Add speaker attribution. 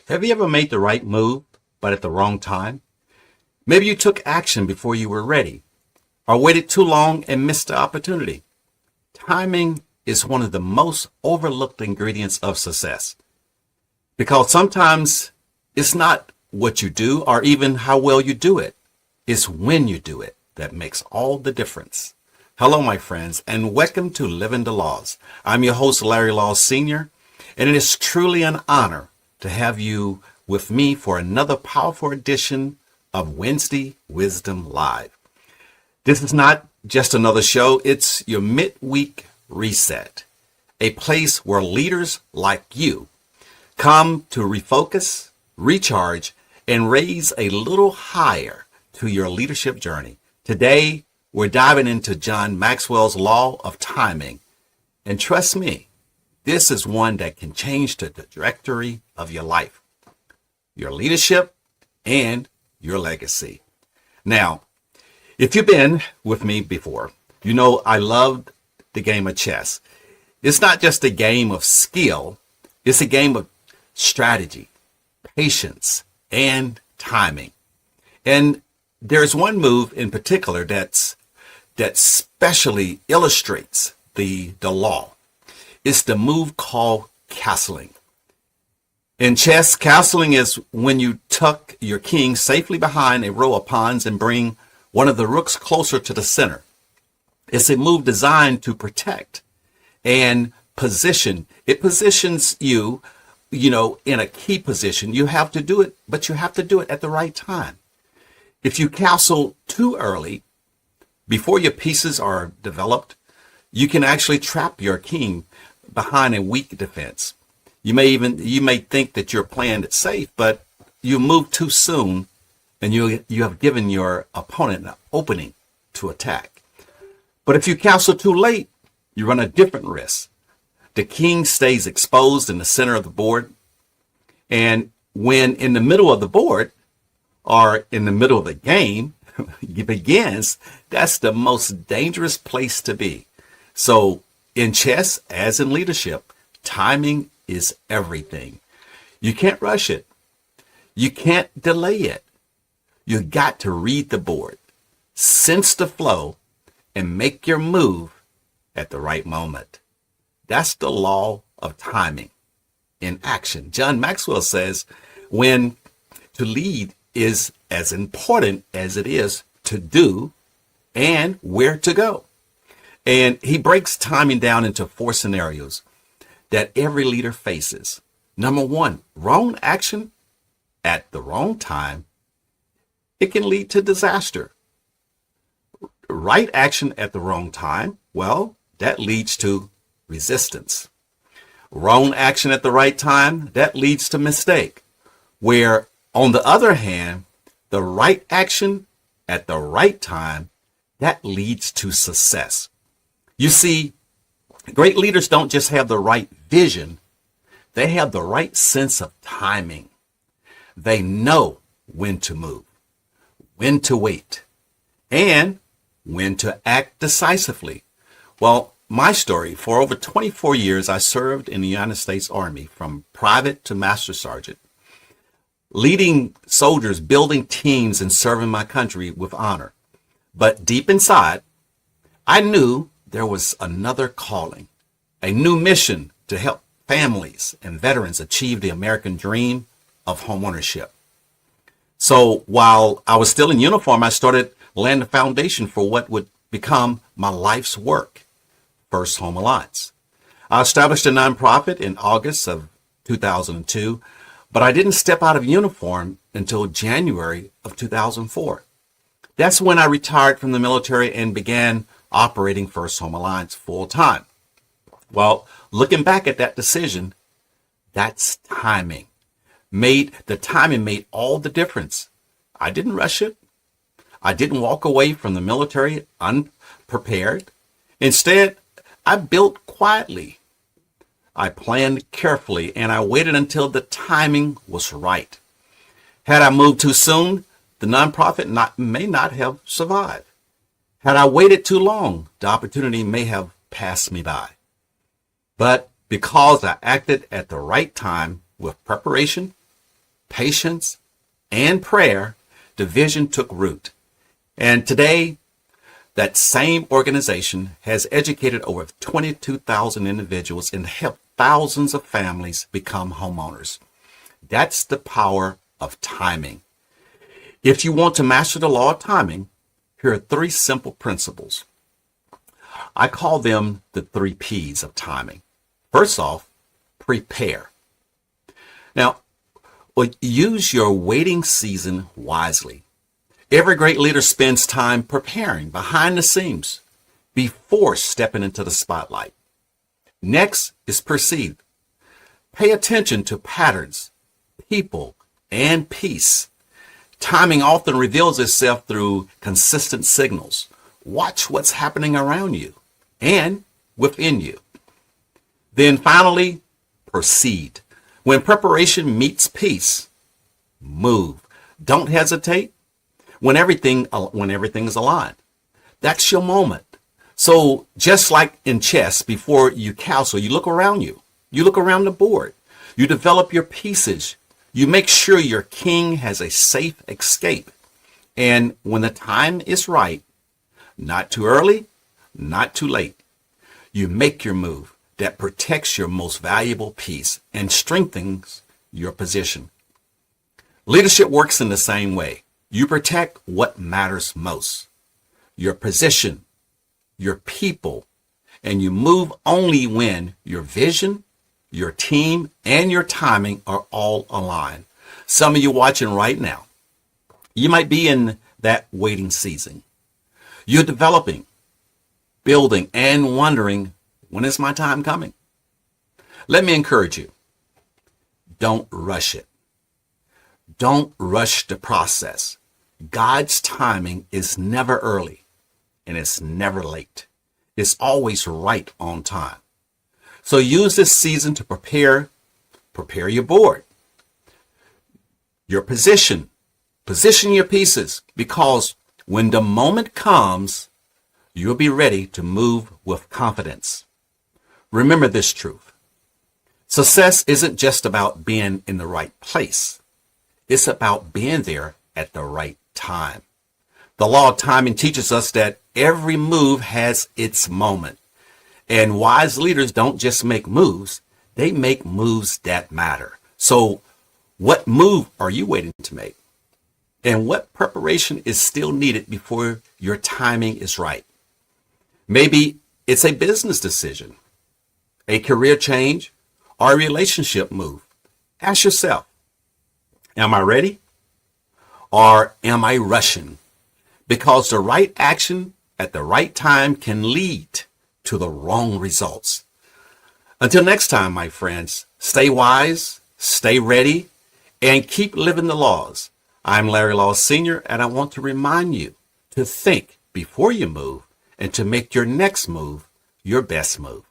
Speaker 1: Have you ever made the right move, but at the wrong time? Maybe you took action before you were ready, or waited too long and missed the opportunity. Timing is one of the most overlooked ingredients of success because sometimes it's not what you do or even how well you do it. It's when you do it that makes all the difference. Hello, my friends, and welcome to Living the Laws. I'm your host, Larry Laws Sr., and it is truly an honor to have you with me for another powerful edition of Wednesday Wisdom Live. This is not just another show, it's your midweek reset, a place where leaders like you come to refocus, recharge, and raise a little higher to your leadership journey. Today, we're diving into John Maxwell's law of timing. And trust me, this is one that can change the trajectory of your life, your leadership, and your legacy. Now, if you've been with me before, you know I love the game of chess. It's not just a game of skill, it's a game of strategy, patience, and timing. And there's one move in particular that specially illustrates the law. It's the move called castling. In chess, castling is when you tuck your king safely behind a row of pawns and bring one of the rooks closer to the center. It's a move designed to protect and position. It positions you, in a key position. You have to do it, but you have to do it at the right time. If you castle too early, before your pieces are developed, you can actually trap your king behind a weak defense. You may think that you're playing it safe, but you move too soon and you have given your opponent an opening to attack. But if you castle too late, you run a different risk. The king stays exposed in the center of the board, and when in the middle of the board or in the middle of the game begins, that's the most dangerous place to be. So in chess, as in leadership, timing is everything. You can't rush it. You can't delay it. You got to read the board, sense the flow, and make your move at the right moment. That's the law of timing in action. John Maxwell says when to lead is as important as it is to do and where to go. And he breaks timing down into 4 scenarios that every leader faces. Number 1, wrong action at the wrong time. It can lead to disaster. Right action at the wrong time, well, that leads to resistance. Wrong action at the right time, that leads to mistake. Where, on the other hand, the right action at the right time, that leads to success. You see, great leaders don't just have the right vision, they have the right sense of timing. They know when to move, when to wait, and when to act decisively. Well, my story, for over 24 years, I served in the United States Army from private to master sergeant, leading soldiers, building teams, and serving my country with honor. But deep inside, I knew there was another calling, a new mission to help families and veterans achieve the American dream of homeownership. So while I was still in uniform, I started laying the foundation for what would become my life's work, First Home Alliance. I established a nonprofit in August of 2002, but I didn't step out of uniform until January of 2004. That's when I retired from the military and began operating First Home Alliance full time. Well, looking back at that decision, that's timing. The timing made all the difference. I didn't rush it. I didn't walk away from the military unprepared. Instead, I built quietly. I planned carefully, and I waited until the timing was right. Had I moved too soon, the nonprofit may not have survived. Had I waited too long, the opportunity may have passed me by. But because I acted at the right time with preparation, patience, and prayer, the vision took root. And today, that same organization has educated over 22,000 individuals and helped thousands of families become homeowners. That's the power of timing. If you want to master the law of timing, here are 3 simple principles. I call them the 3 P's of timing. First off, prepare. Now, use your waiting season wisely. Every great leader spends time preparing behind the scenes before stepping into the spotlight. Next is perceive. Pay attention to patterns, people, and peace. Timing often reveals itself through consistent signals. Watch what's happening around you and within you. Then finally, proceed. When preparation meets peace, move. Don't hesitate when everything is aligned. That's your moment. So just like in chess, before you castle, you look around you. You look around the board. You develop your pieces. You make sure your king has a safe escape. And when the time is right, not too early, not too late, you make your move that protects your most valuable piece and strengthens your position. Leadership works in the same way. You protect what matters most, your position, your people, and you move only when your vision, your team, and your timing are all aligned. Some of you watching right now, you might be in that waiting season. You're developing, building, and wondering, when is my time coming? Let me encourage you. Don't rush it. Don't rush the process. God's timing is never early and it's never late. It's always right on time. So use this season to prepare your board, your position your pieces, because when the moment comes, you'll be ready to move with confidence. Remember this truth. Success isn't just about being in the right place. It's about being there at the right time. The law of timing teaches us that every move has its moment. And wise leaders don't just make moves, they make moves that matter. So what move are you waiting to make? And what preparation is still needed before your timing is right? Maybe it's a business decision, a career change, or a relationship move. Ask yourself, am I ready? Or am I rushing? Because the right action at the right time can lead to the wrong results. Until next time, my friends, stay wise, stay ready, and keep living the laws. I'm Larry Law Sr., and I want to remind you to think before you move and to make your next move your best move.